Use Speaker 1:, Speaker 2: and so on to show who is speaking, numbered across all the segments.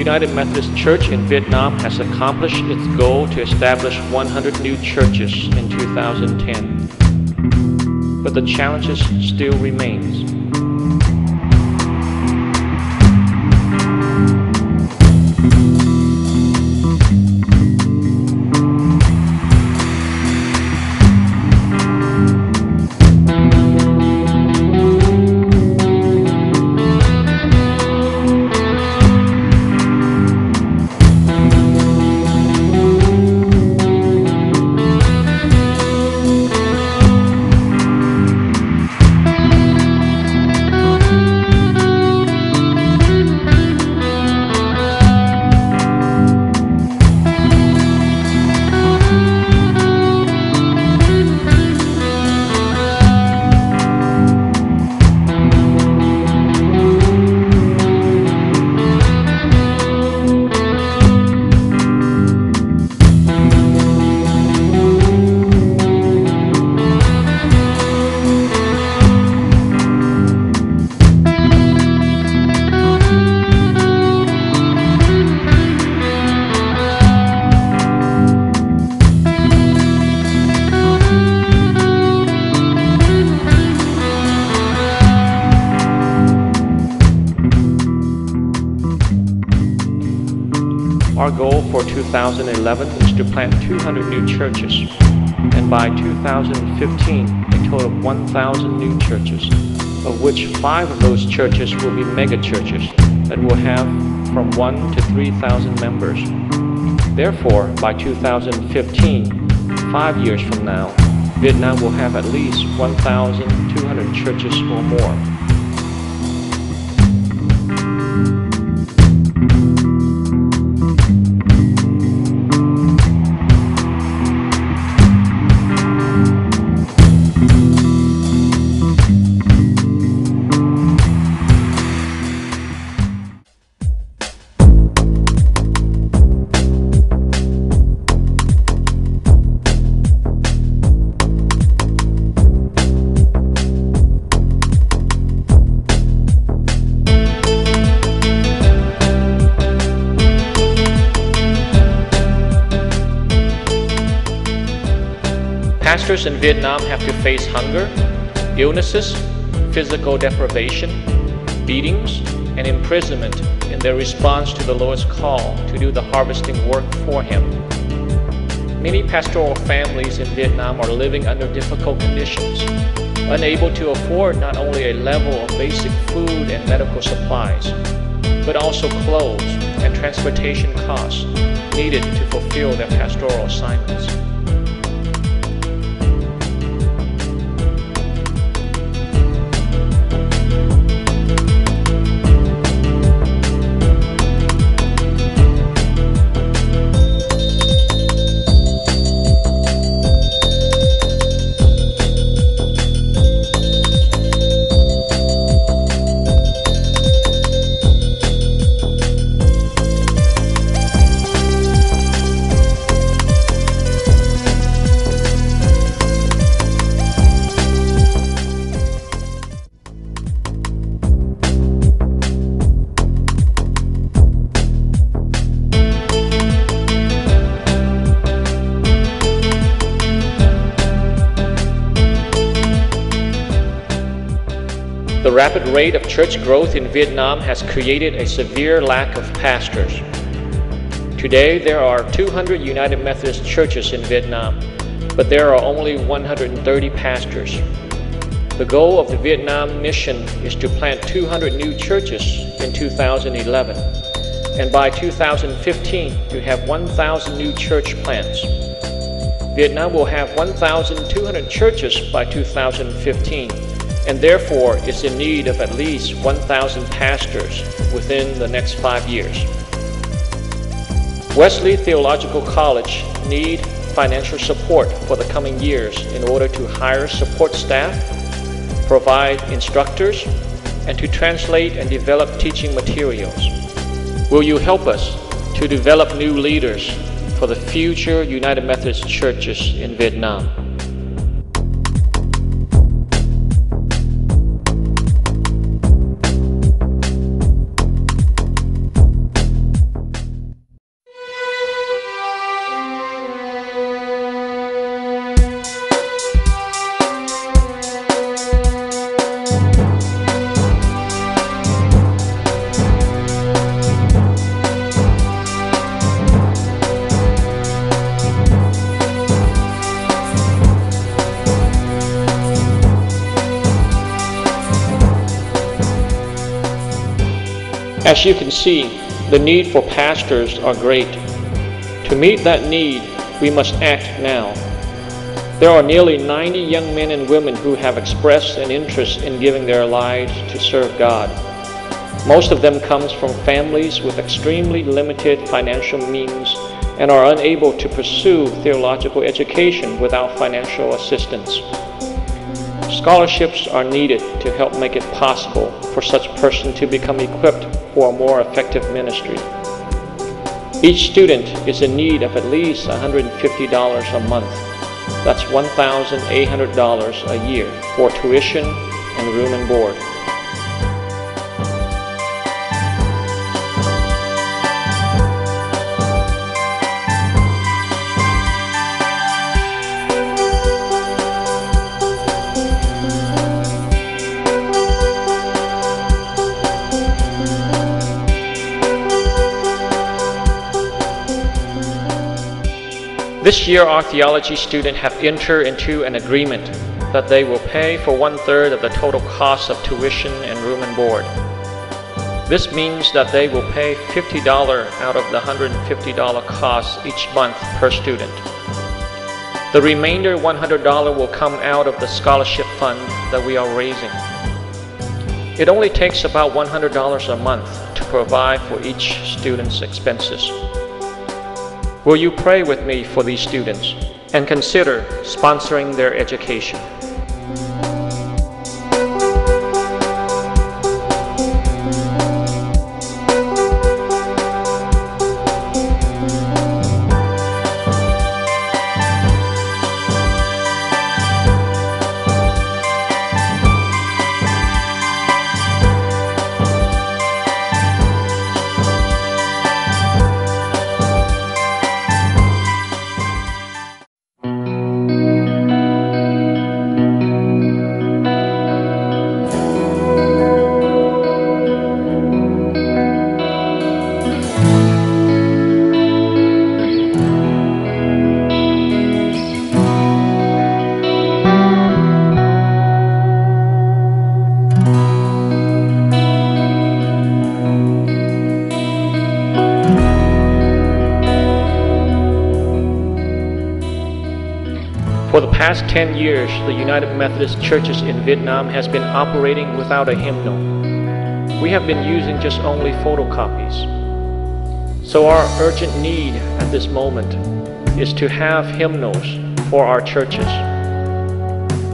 Speaker 1: United Methodist Church in Vietnam has accomplished its goal to establish 100 new churches in 2010. But the challenges still remains. Our goal for 2011 is to plant 200 new churches, and by 2015, a total of 1,000 new churches, of which 5 of those churches will be mega churches that will have from 1 to 3,000 members. Therefore, by 2015, 5 years from now, Vietnam will have at least 1,200 churches or more. Pastors in Vietnam have to face hunger, illnesses, physical deprivation, beatings, and imprisonment in their response to the Lord's call to do the harvesting work for Him. Many pastoral families in Vietnam are living under difficult conditions, unable to afford not only a level of basic food and medical supplies, but also clothes and transportation costs needed to fulfill their pastoral assignments. The rapid rate of church growth in Vietnam has created a severe lack of pastors. Today, there are 200 United Methodist churches in Vietnam, but there are only 130 pastors. The goal of the Vietnam mission is to plant 200 new churches in 2011, and by 2015 to have 1,000 new church plants. Vietnam will have 1,200 churches by 2015, and therefore is in need of at least 1,000 pastors within the next 5 years. Wesley Theological College need financial support for the coming years in order to hire support staff, provide instructors, and to translate and develop teaching materials. Will you help us to develop new leaders for the future United Methodist churches in Vietnam? As you can see, the need for pastors are great. To meet that need, we must act now. There are nearly 90 young men and women who have expressed an interest in giving their lives to serve God. Most of them comes from families with extremely limited financial means and are unable to pursue theological education without financial assistance. Scholarships are needed to help make it possible for such a person to become equipped for a more effective ministry. Each student is in need of at least $150 a month. That's $1,800 a year for tuition and room and board. This year, our theology students have entered into an agreement that they will pay for 1/3 of the total cost of tuition and room and board. This means that they will pay $50 out of the $150 cost each month per student. The remainder $100 will come out of the scholarship fund that we are raising. It only takes about $100 a month to provide for each student's expenses. Will you pray with me for these students and consider sponsoring their education? For the past 10 years, the United Methodist Churches in Vietnam has been operating without a hymnal. We have been using just only photocopies. So our urgent need at this moment is to have hymnals for our churches.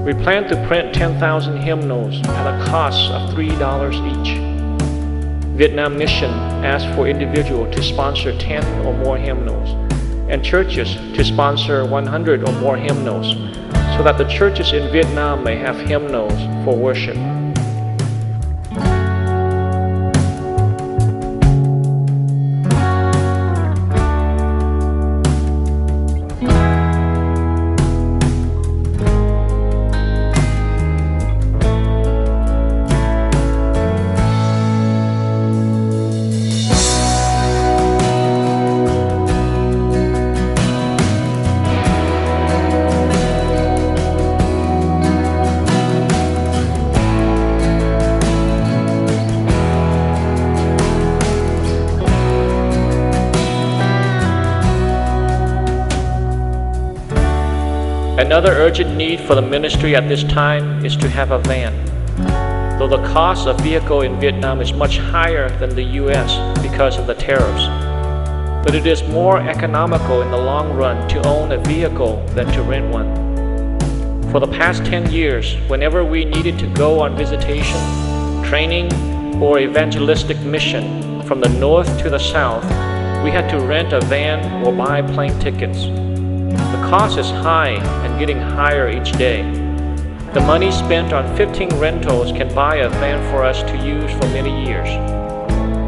Speaker 1: We plan to print 10,000 hymnals at a cost of $3 each. Vietnam Mission asked for individuals to sponsor 10 or more hymnals, and churches to sponsor 100 or more hymnals, so that the churches in Vietnam may have hymnals for worship. Another urgent need for the ministry at this time is to have a van. Though the cost of vehicle in Vietnam is much higher than the US because of the tariffs, but it is more economical in the long run to own a vehicle than to rent one. For the past 10 years, whenever we needed to go on visitation, training, or evangelistic mission from the north to the south, we had to rent a van or buy plane tickets. The cost is high and getting higher each day. The money spent on 15 rentals can buy a van for us to use for many years.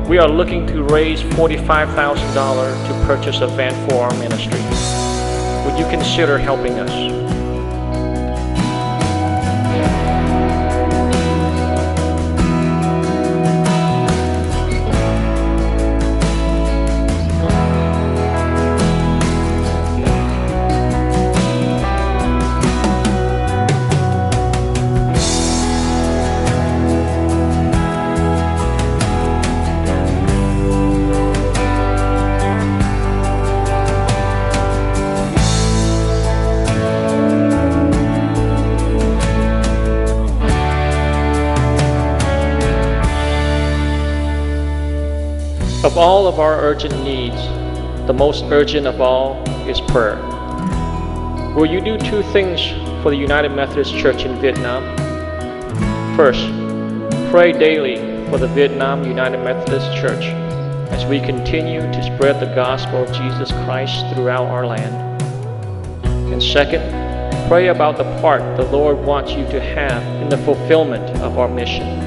Speaker 1: We are looking to raise $45,000 to purchase a van for our ministry. Would you consider helping us? Of all of our urgent needs, the most urgent of all is prayer. Will you do two things for the United Methodist Church in Vietnam? First, pray daily for the Vietnam United Methodist Church as we continue to spread the gospel of Jesus Christ throughout our land. And second, pray about the part the Lord wants you to have in the fulfillment of our mission.